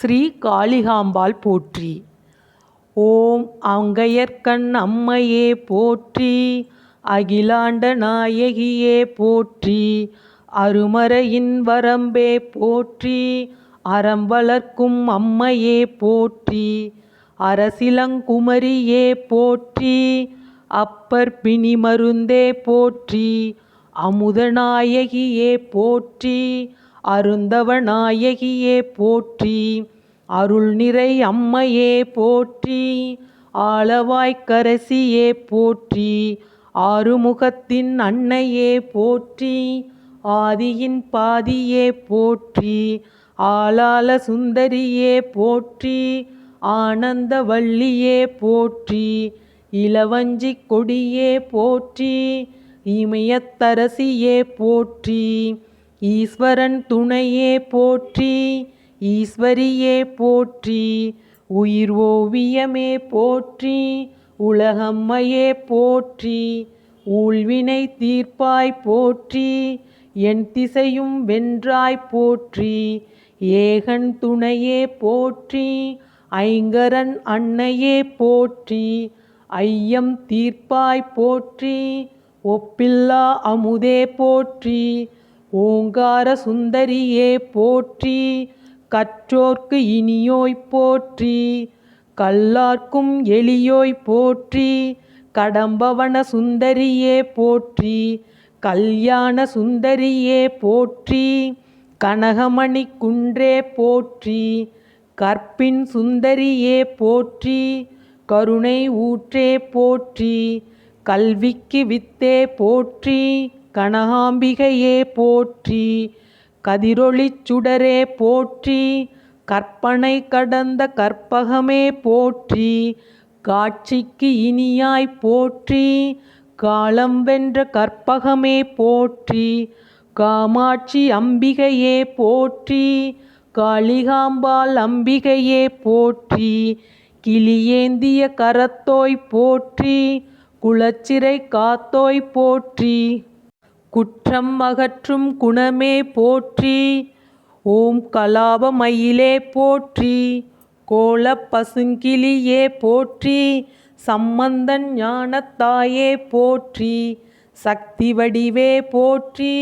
ஸ்ரீ காளிகாம்பாள் போற்றி. ஓம் அங்கையர்க்கண் அம்மையே போற்றி. அகிலாண்ட நாயகியே போற்றி. அருமறையின் வரம்பே போற்றி. அறம் வளர்க்கும் அம்மையே போற்றி. அரசிலங்குமரியே போற்றி. அப்பர் பிணி மருந்தே போற்றி. அமுதநாயகியே போற்றி. அருந்தவ நாயகியே போற்றி. அருள்நிறை அம்மையே போற்றி. ஆலவாய்க்கரசியே போற்றி. ஆறுமுகத்தின் அன்னையே போற்றி. ஆதியின் பாதியே போற்றி. ஆலால சுந்தரியே போற்றி. ஆனந்த வள்ளியே போற்றி. இளவஞ்சி கொடியே போற்றி. இமயத்தரசியே போற்றி. ஈஸ்வரன் துணையே போற்றி. ஈஸ்வரியே போற்றி. உயிர் ஓவியமே போற்றி. உலகம்மையே போற்றி. ஊழ்வினை தீர்ப்பாய் போற்றி. என் திசையும் வென்றாய் போற்றி. ஏகன் துணையே போற்றி. ஐங்கரன் அன்னையே போற்றி. ஐயம் தீர்ப்பாய் போற்றி. ஒப்பில்லா அமுதே போற்றி. ஓங்கார சுந்தரியே போற்றி. கற்றோர்க்கு இனியோய் போற்றி. கல்லார்க்கும் எளியோய் போற்றி. கடம்பவன சுந்தரியே போற்றி. கல்யாண சுந்தரியே போற்றி. கனகமணி குன்றே போற்றி. கற்பின் சுந்தரியே போற்றி. கருணை ஊற்றே போற்றி. கல்விக்கு வித்தே போற்றி. கனகாம்பிகையே போற்றி. கதிரொளிச் சுடரே போற்றி. கற்பனை கடந்த கற்பகமே போற்றி. காட்சிக்கு இனியாய் போற்றி. காலம் வென்ற கற்பகமே போற்றி. காமாட்சி அம்பிகையே போற்றி. காளிகாம்பாள் அம்பிகையே போற்றி. கிளியேந்திய கரத்தோய் போற்றி. குலச்சிறை காத்தோய் போற்றி. குற்றம் அகற்றும் குணமே போற்றி. ஓம் கலாப மயிலே போற்றி. கோலப் பசுங்கிளியே போற்றி. சம்பந்தன் ஞானத்தாயே போற்றி. சக்தி வடிவே போற்றி.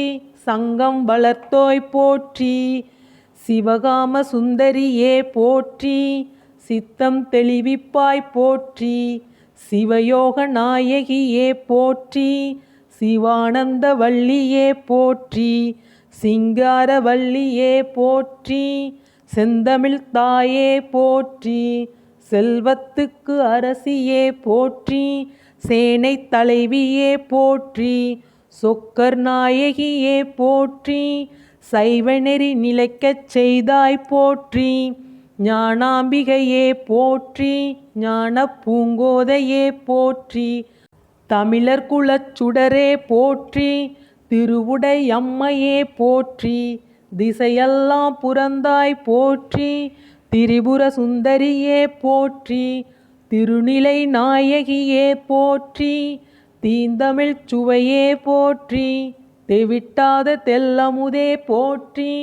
சங்கம் வளர்த்தோய் போற்றி. சிவகாம சுந்தரியே போற்றி. சித்தம் தெளிவிப்பாய் போற்றி. சிவயோக நாயகியே போற்றி. சிவானந்த வள்ளியே போற்றி. சிங்கார வள்ளியே போற்றி. செந்தமிழ் தாயே போற்றி. செல்வத்துக்கு அரசியே போற்றி. சேனை தலைவியே போற்றி. சொக்கர் நாயகியே போற்றி. சைவநெறி நிலைக்கச் செய்தாய் போற்றி. ஞானாம்பிகையே போற்றி. ஞான பூங்கோதையே போற்றி. தமிழர் குலச் சுடரே போற்றி. திருவுடை அம்மையே போற்றி. திசையெல்லாம் புரந்தாய் போற்றி. திரிபுர சுந்தரியே போற்றி. திருநிலை நாயகியே போற்றி. தீந்தமிழ்ச் சுவையே போற்றி. தெவிட்டாத தெல்லமுதே போற்றி.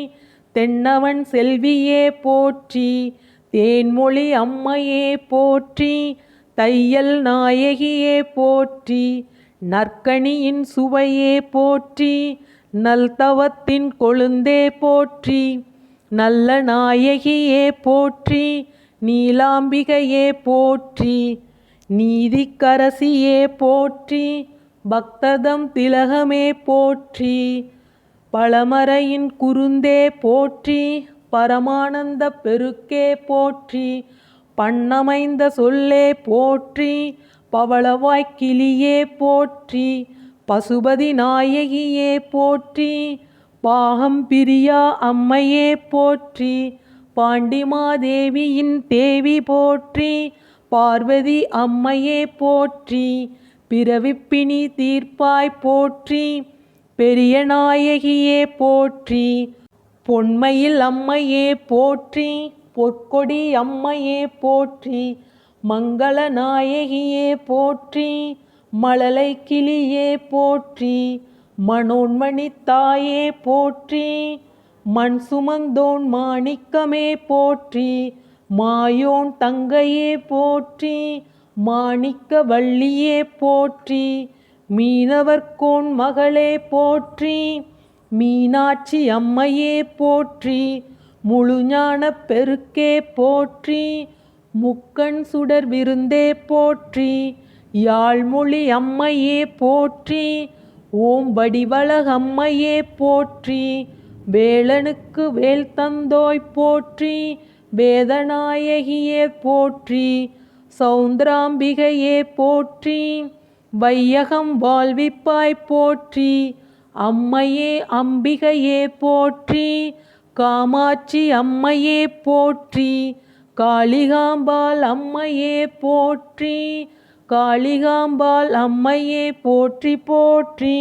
தென்னவன் செல்வியே போற்றி. தேன்மொழி அம்மையே போற்றி. தையல் நாயகியே போற்றி. நற்கனியின் சுவையே போற்றி. நல்தவத்தின் கொழுந்தே போற்றி. நல்ல நாயகியே போற்றி. நீலாம்பிகையே போற்றி. நீதிக்கரசியே போற்றி. பக்ததம் திலகமே போற்றி. பழமறையின் குருந்தே போற்றி. பரமானந்த பெருக்கே போற்றி. பண்ணமைந்த சொல்லே போற்றி. பவளவாய்க்கிளியே போற்றி. பசுபதி நாயகியே போற்றி. பாகம் பிரியா அம்மையே போற்றி. பாண்டிமாதேவியின் தேவி போற்றி. பார்வதி அம்மையே போற்றி. பிறவிப்பிணி தீர்ப்பாய் போற்றி. பெரிய நாயகியே போற்றி. பொன்மயில் அம்மையே போற்றி. பொற்கொடி அம்மையே போற்றி. மங்கள நாயகியே போற்றி. மழலை கிளியே போற்றி. மனோன்மணி தாயே போற்றி. மண் சுமந்தோன் மாணிக்கமே போற்றி, மாயோன் தங்கையே போற்றி, மாணிக்க வள்ளியே போற்றி, மீனவர்கோன் மகளே போற்றி, மீனாட்சி அம்மையே போற்றி, முழுஞான பெருக்கே போற்றி, முக்கண் சுடர் விருந்தே போற்றி, யாழ்மொழி அம்மையே போற்றி, ஓம் வடிவழகம்மையே போற்றி, வேலனுக்கு வேல் தந்தோய் போற்றி, வேதநாயகியே போற்றி, சௌந்தராம்பிகையே போற்றி, வையகம் வாழ்விப்பாய் போற்றி, அம்மையே அம்பிகையே போற்றி, காமாட்சி அம்மையே போற்றி, காளிகாம்பாள் அம்மையே போற்றி, காளிகாம்பாள் அம்மையே போற்றி போற்றி.